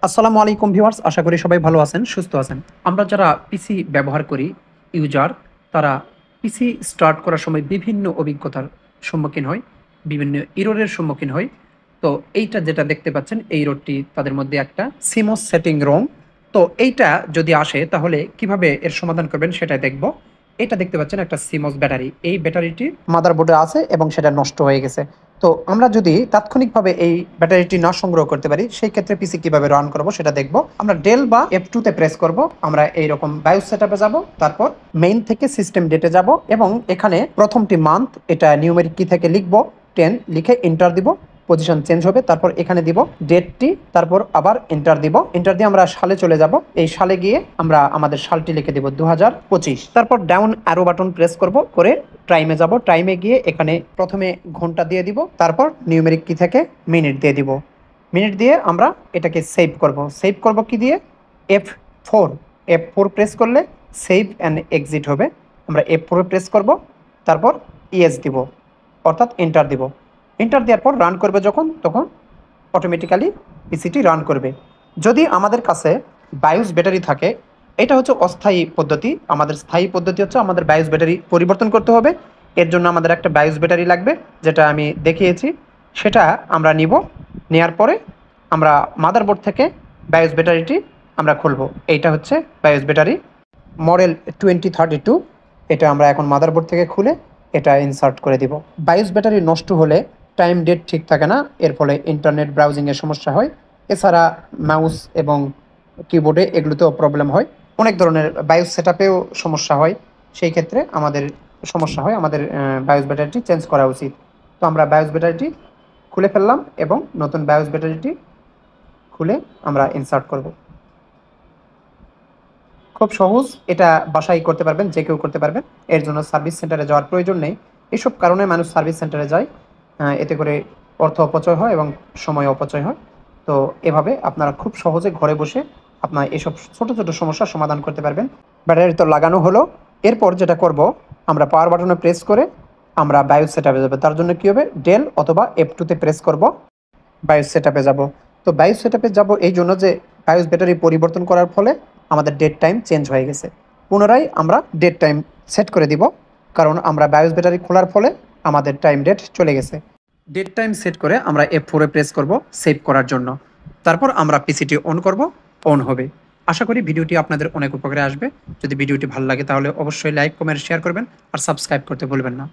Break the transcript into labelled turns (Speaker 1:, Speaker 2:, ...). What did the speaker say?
Speaker 1: আসসালামু আলাইকুম ভিউয়ার্স, আশা করি সবাই ভালো আছেন, সুস্থ আছেন। আমরা যারা পিসি ব্যবহার করি, ইউজার, তারা পিসি স্টার্ট করার সময় বিভিন্ন অভিজ্ঞতার সম্মুখীন হয়, বিভিন্ন এররের সম্মুখীন হয়। তো এইটা যেটা দেখতে পাচ্ছেন, এই এররটি তাদের মধ্যে একটা সিমোস সেটিং রং। তো এইটা যদি আসে তাহলে কিভাবে এর সমাধান করবেন সেটাই দেখব। এটা দেখতে পাচ্ছেন একটা সিমোস ব্যাটারি। এই ব্যাটারিটি মাদারবোর্ডে আছে এবং সেটা নষ্ট হয়ে গেছে। তো আমরা যদি তাৎক্ষণিকভাবে এই ব্যাটারিটি না সংগ্রহ করতে পারি, সেই ক্ষেত্রে পিসি কিভাবে রান করব সেটা দেখব। আমরা ডেল বা F2 তে প্রেস করব। আমরা এইরকম বায়োস সেটআপে যাব, তারপর মেইন থেকে সিস্টেম ডেটে যাব এবং এখানে প্রথমটি মান্থ, এটা নিউমেরিক কি থেকে লিখব, 10 লিখে এন্টার দিব। পজিশন চেঞ্জ হবে, তারপর এখানে দিব ডেটটি, তারপর আবার এন্টার দিব। এন্টার দিয়ে আমরা সালে চলে যাব। এই সালে গিয়ে আমরা আমাদের সালটি লিখে দিব 2025। তারপর ডাউন অ্যারো বাটন প্রেস করব, করে টাইমে যাব। টাইমে গিয়ে এখানে প্রথমে ঘন্টা দিয়ে দিব, তারপর নিউমেরিক কি থেকে মিনিট দিয়ে দিব। মিনিট দিয়ে আমরা এটাকে সেভ করব। সেভ করব কি দিয়ে? F4। F4 প্রেস করলে সেভ অ্যান্ড এক্সিট হবে। আমরা F4 প্রেস করব, তারপর ইয়েস দিব, অর্থাৎ এন্টার দিব। এন্টার দেওয়ার পর রান করবে যখন, তখন অটোমেটিক্যালি পিসিটি রান করবে। যদি আমাদের কাছে বায়োস ব্যাটারি থাকে, এটা হচ্ছে অস্থায়ী পদ্ধতি। আমাদের স্থায়ী পদ্ধতি হচ্ছে আমাদের বায়োস ব্যাটারি পরিবর্তন করতে হবে। এর জন্য আমাদের একটা বায়োস ব্যাটারি লাগবে, যেটা আমি দেখিয়েছি। সেটা আমরা নিব। নেওয়ার পরে আমরা মাদারবোর্ড থেকে বায়োস ব্যাটারিটি আমরা খুলব। এইটা হচ্ছে বায়োস ব্যাটারি মডেল 2032। এটা আমরা এখন মাদারবোর্ড থেকে খুলে এটা ইনসার্ট করে দিব। বায়োস ব্যাটারি নষ্ট হলে টাইম ডেট ঠিক থাকে না, এর ফলে ইন্টারনেট ব্রাউজিংয়ের সমস্যা হয়। এছাড়া মাউস এবং কিবোর্ডে এগুলোতেও প্রবলেম হয়। অনেক ধরনের বায়োস সেটআপেও সমস্যা হয়। সেই ক্ষেত্রে আমাদের সমস্যা হয়, আমাদের বায়োস ব্যাটারিটি চেঞ্জ করা উচিত। তো আমরা বায়োস ব্যাটারিটি খুলে ফেললাম এবং নতুন বায়োস ব্যাটারিটি খুলে আমরা ইনসার্ট করব। খুব সহজ, এটা বাসায় করতে পারবেন, যে কেউ করতে পারবেন। এর জন্য সার্ভিস সেন্টারে যাওয়ার প্রয়োজন নেই। এসব কারণে মানুষ সার্ভিস সেন্টারে যায়। এতে করে অর্থ অপচয় হয় এবং সময় অপচয় হয়। তো এভাবে আপনারা খুব সহজে ঘরে বসে আপনার এসব ছোট ছোট সমস্যার সমাধান করতে পারবেন। ব্যাটারি তো লাগানো হলো। এরপর যেটা করব, আমরা পাওয়ার বাটনে প্রেস করে আমরা বায়োস সেটআপে যাব। তার জন্য কী হবে, ডেল অথবা F2 তে প্রেস করব, বায়োস সেটআপে যাব। তো বায়োস সেটআপে যাব এই জন্য যে বায়োস ব্যাটারি পরিবর্তন করার ফলে আমাদের ডেট টাইম চেঞ্জ হয়ে গেছে। পুনরায় আমরা ডেট টাইম সেট করে দিব, কারণ আমরা বায়োস ব্যাটারি খোলার ফলে আমাদের টাইম ডেট চলে গেছে। ডেট টাইম সেট করে আমরা F4 প্রেস করব সেভ করার জন্য। তারপর আমরা পিসিটি অন করব, অন হবে। আশা করি ভিডিওটি আপনাদের অনেক উপকারে আসবে। যদি ভিডিওটি ভালো লাগে তাহলে অবশ্যই লাইক, কমেন্ট, শেয়ার করবেন আর সাবস্ক্রাইব করতে ভুলবেন না।